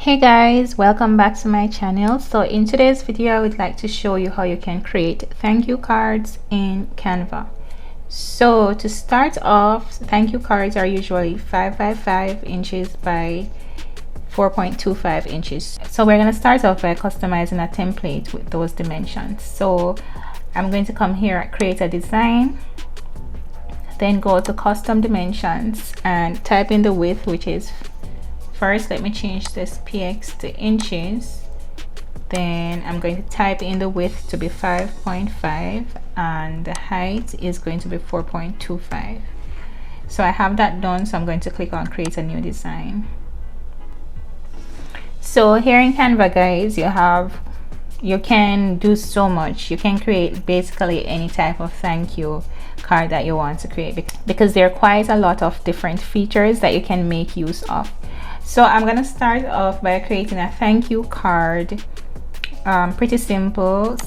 Hey guys, welcome back to my channel. So in today's video I would like to show you how you can create thank you cards in Canva. So to start off, thank you cards are usually 5 by 5 inches by 4.25 inches. So we're going to start off by customizing a template with those dimensions. So I'm going to come here at create a design, then go to custom dimensions and type in the width, which is, first let me change this px to inches, then I'm going to type in the width to be 5.5 and the height is going to be 4.25. so I have that done, so I'm going to click on create a new design. So here in Canva guys, you can do so much. You can create basically any type of thank you card that you want to create, because there are quite a lot of different features that you can make use of. So I'm gonna start off by creating a thank you card, pretty simple,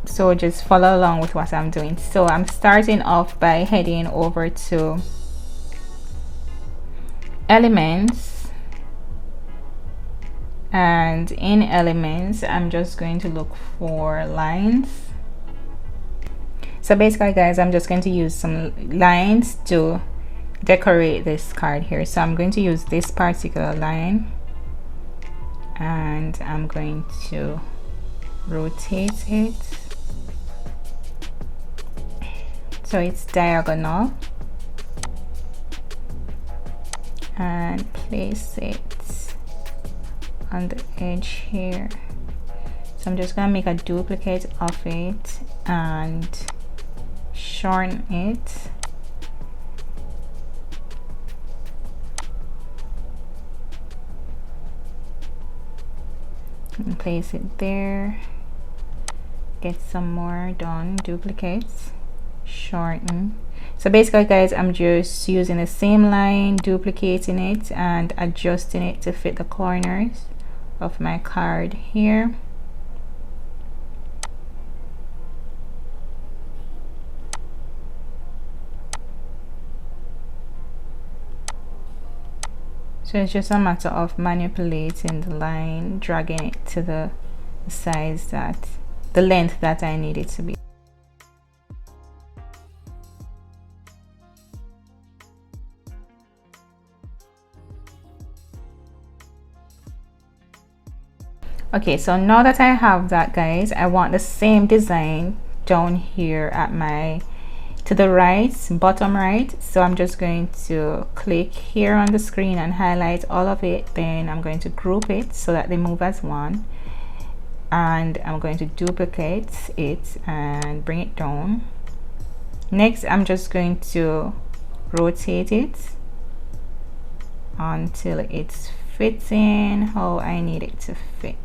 so just follow along with what I'm doing. So I'm starting off by heading over to elements, and in elements I'm just going to look for lines. So basically guys, I'm just going to use some lines to decorate this card here. So I'm going to use this particular line and I'm going to rotate it so it's diagonal and place it on the edge here. So I'm just gonna make a duplicate of it and shorten it. And place it there, get some more done, duplicates, shorten. So basically guys, I'm just using the same line, duplicating it and adjusting it to fit the corners of my card here. So it's just a matter of manipulating the line, dragging it to the size that, the length that I need it to be. Okay, so now that I have that guys, I want the same design down here at my, to the right, bottom right. So I'm just going to click here on the screen and highlight all of it, then I'm going to group it so that they move as one, and I'm going to duplicate it and bring it down. Next I'm just going to rotate it until it's fitting how I need it to fit.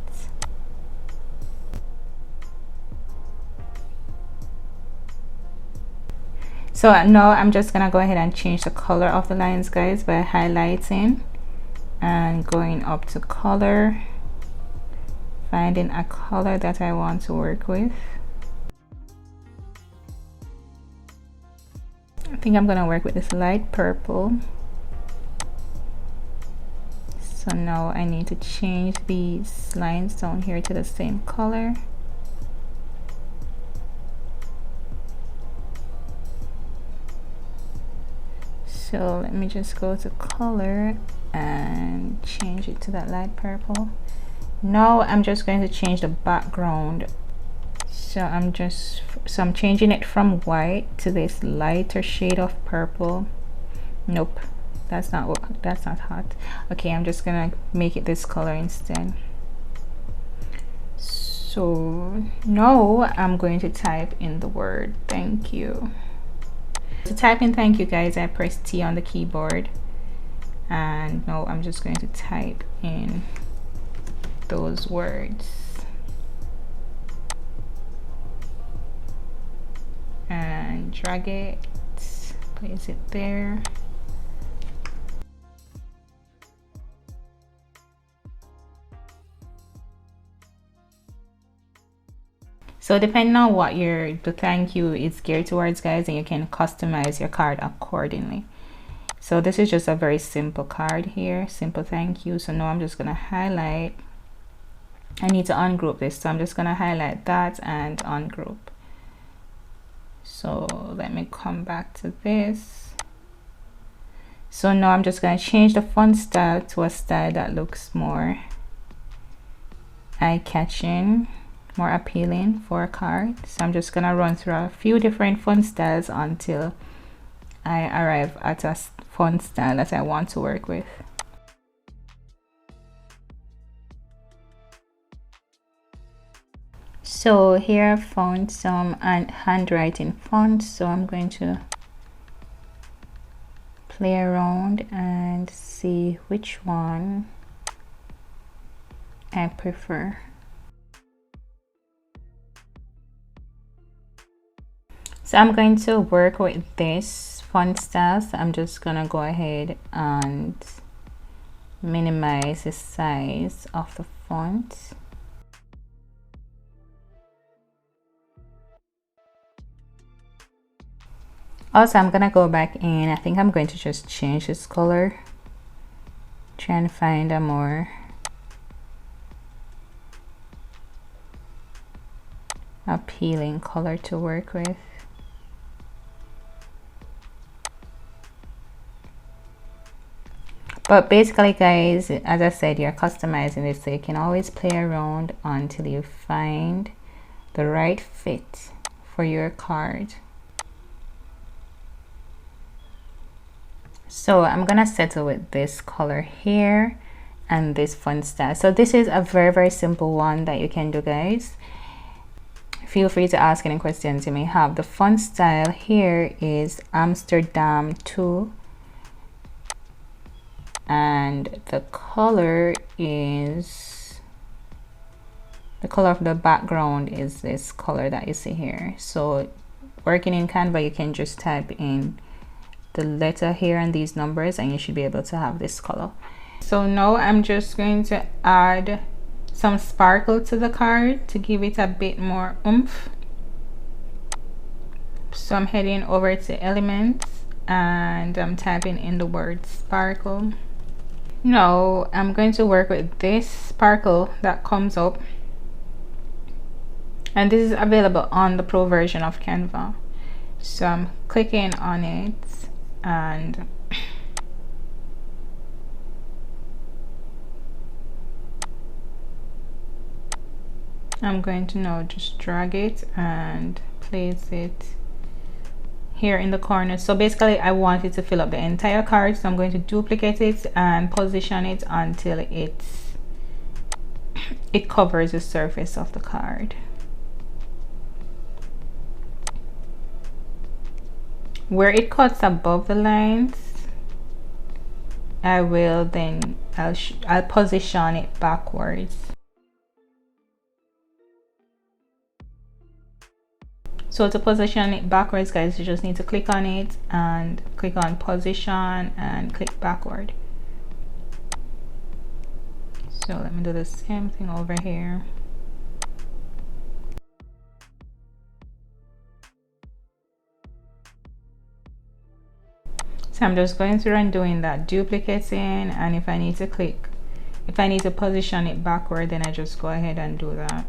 So now I'm just gonna go ahead and change the color of the lines guys by highlighting and going up to color, finding a color that I want to work with. I think I'm gonna work with this light purple. So now I need to change these lines down here to the same color. So let me just go to color and change it to that light purple. Now I'm just going to change the background. So I'm changing it from white to this lighter shade of purple. Nope, that's not hot. Okay, I'm just gonna make it this color instead. So now I'm going to type in the word thank you. To type in thank you guys, I press T on the keyboard, and now I'm just going to type in those words and drag it, place it there. So depending on what the thank you is geared towards guys, and you can customize your card accordingly. So this is just a very simple card here, simple thank you. So now I'm just gonna highlight. I need to ungroup this, so I'm just gonna highlight that and ungroup. So let me come back to this. So now I'm just gonna change the font style to a style that looks more eye-catching, more appealing for a card. So I'm just gonna run through a few different font styles until I arrive at a font style that I want to work with. So here I found some handwriting fonts, so I'm going to play around and see which one I prefer. So I'm going to work with this font style, so I'm just gonna go ahead and minimize the size of the font. Also, I'm gonna go back in. I think I'm going to just change this color, try and find a more appealing color to work with. But basically, guys, as I said, you're customizing this, so you can always play around until you find the right fit for your card. So I'm gonna settle with this color here and this font style. So this is a very simple one that you can do, guys. Feel free to ask any questions you may have. The font style here is Amsterdam 2, and the color is, the color of the background is this color that you see here. So working in Canva, you can just type in the letter here and these numbers and you should be able to have this color. So now I'm just going to add some sparkle to the card to give it a bit more oomph. So I'm heading over to elements and I'm typing in the word sparkle. Now I'm going to work with this sparkle that comes up, and this is available on the Pro version of Canva. So I'm clicking on it and I'm going to now just drag it and place it here in the corner. So basically I want it to fill up the entire card, so I'm going to duplicate it and position it until it covers the surface of the card. Where it cuts above the lines, I will then I'll position it backwards. So to position it backwards, guys, you just need to click on it and click on position and click backward. So let me do the same thing over here. So I'm just going through and doing that, duplicating, and if I need to position it backward, then I just go ahead and do that.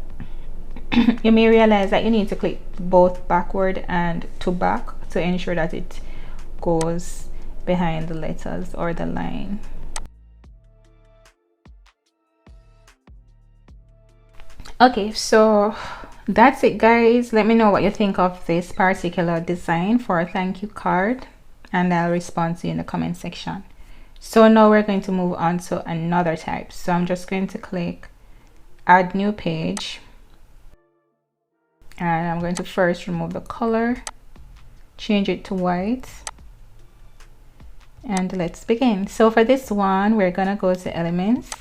You may realize that you need to click both backward and to back to ensure that it goes behind the letters or the line. Okay, so that's it, guys. Let me know what you think of this particular design for a thank you card and I'll respond to you in the comment section. So now we're going to move on to another type. So I'm just going to click add new page, and I'm going to first remove the color, change it to white, and let's begin. So for this one, we're gonna go to elements,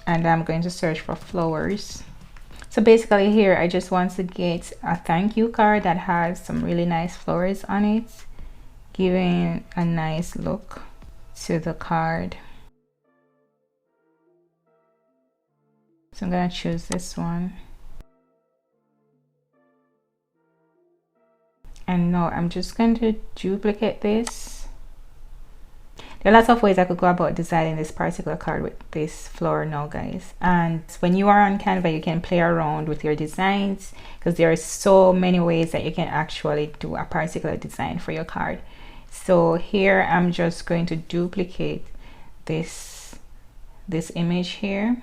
and I'm going to search for flowers. So basically here I just want to get a thank you card that has some really nice flowers on it, giving a nice look to the card. So I'm gonna choose this one. And now I'm just going to duplicate this. There are lots of ways I could go about designing this particular card with this flower now, guys. And when you are on Canva, you can play around with your designs, because there are so many ways that you can actually do a particular design for your card. So here I'm just going to duplicate this image here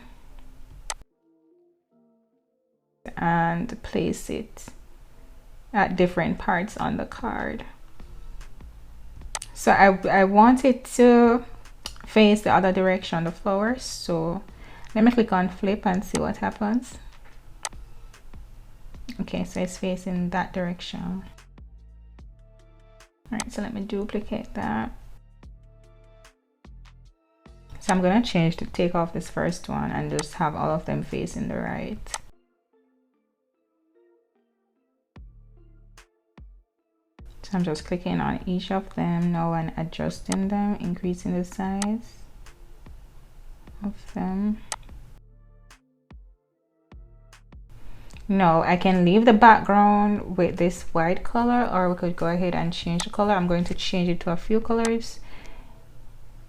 and place it at different parts on the card. So I want it to face the other direction, the flowers. So let me click on flip and see what happens. Okay, so it's facing that direction. All right, so let me duplicate that. So I'm gonna change to take off this first one and just have all of them facing the right. So I'm just clicking on each of them now and adjusting them, increasing the size of them. No, I can leave the background with this white color, or we could go ahead and change the color. I'm going to change it to a few colors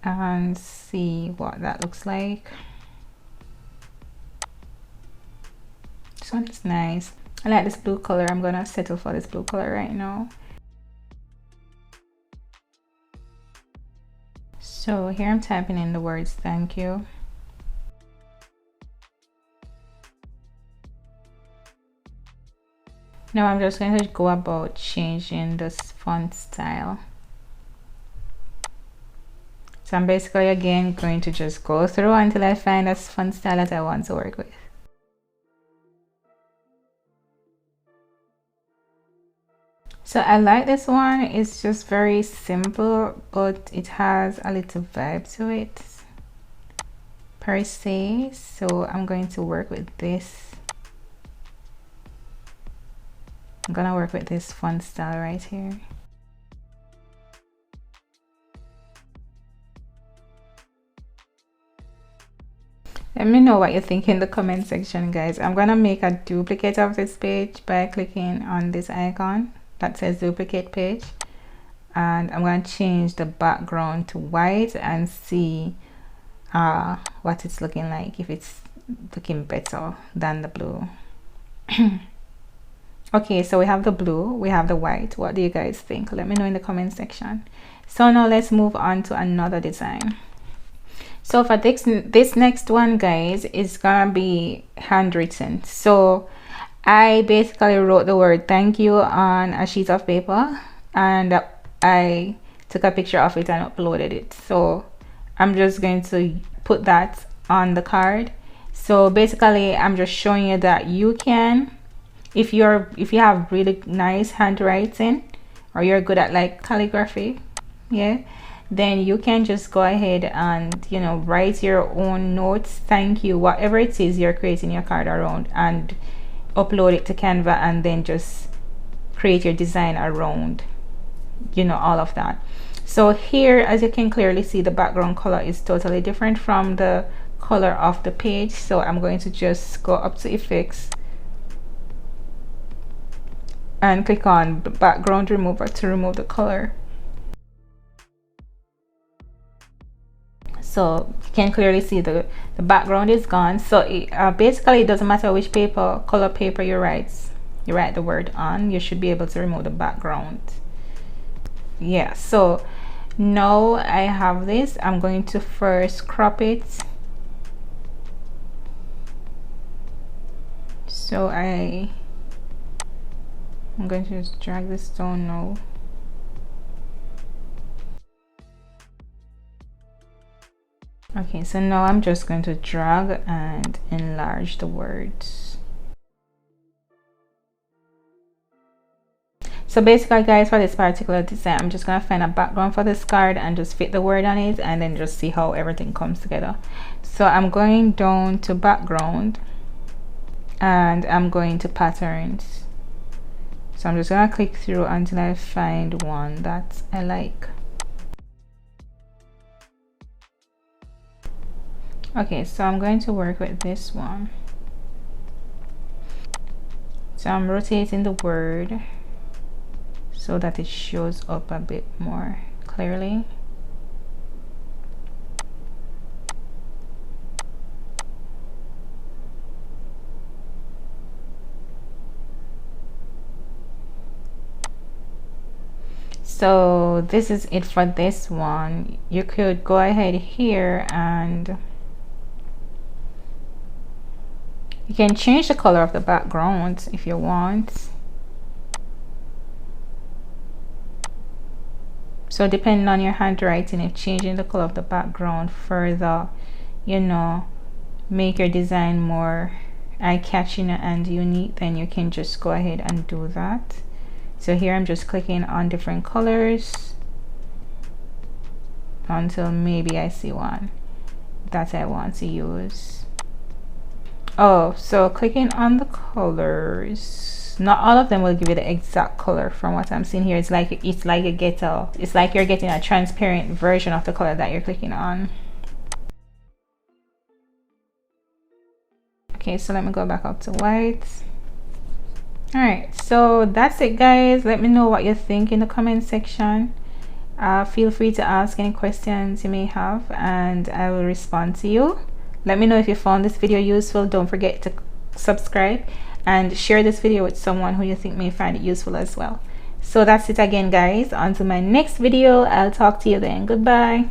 and see what that looks like. This one is nice. I like this blue color. I'm gonna settle for this blue color right now. So here I'm typing in the words thank you. Now I'm just going to go about changing this font style. So I'm basically again going to just go through until I find a font style that I want to work with. So I like this one. It's just very simple, but it has a little vibe to it per se. So I'm going to work with this. I'm gonna work with this font style right here. Let me know what you think in the comment section, guys. I'm gonna make a duplicate of this page by clicking on this icon that says duplicate page, and I'm gonna change the background to white and see what it's looking like, if it's looking better than the blue. Okay, so we have the blue, we have the white. What do you guys think? Let me know in the comment section. So now let's move on to another design. So for this next one, guys, is gonna be handwritten. So I basically wrote the word thank you on a sheet of paper, and I took a picture of it and uploaded it. So I'm just going to put that on the card. So basically I'm just showing you that you can, if you have really nice handwriting, or you're good at like calligraphy, yeah, then you can just go ahead and, you know, write your own notes, thank you, whatever it is you're creating your card around, and upload it to Canva, and then just create your design around, you know, all of that. So here, as you can clearly see, the background color is totally different from the color of the page. So I'm going to just go up to effects and click on background remover to remove the color. So you can clearly see the background is gone. So basically it doesn't matter which color paper you write the word on, you should be able to remove the background. Yeah, so now I have this. I'm going to first crop it. So I'm going to just drag this down now. Okay, so now I'm just going to drag and enlarge the words. So basically, guys, for this particular design, I'm just gonna find a background for this card and just fit the word on it, and then just see how everything comes together. So I'm going down to background and I'm going to patterns. So I'm just gonna click through until I find one that I like. Okay, so I'm going to work with this one. So I'm rotating the word so that it shows up a bit more clearly. So this is it for this one. You could go ahead here and you can change the color of the background if you want. So depending on your handwriting, if changing the color of the background further, you know, make your design more eye-catching and unique, then you can just go ahead and do that. So here I'm just clicking on different colors until maybe I see one that I want to use. Oh, so clicking on the colors, not all of them will give you the exact color. From what I'm seeing here, it's like you're getting a transparent version of the color that you're clicking on. Okay, so let me go back up to white. All right, so that's it, guys. Let me know what you think in the comment section. Feel free to ask any questions you may have and I will respond to you. Let me know if you found this video useful. Don't forget to subscribe and share this video with someone who you think may find it useful as well. So that's it again, guys. On to my next video. I'll talk to you then. Goodbye.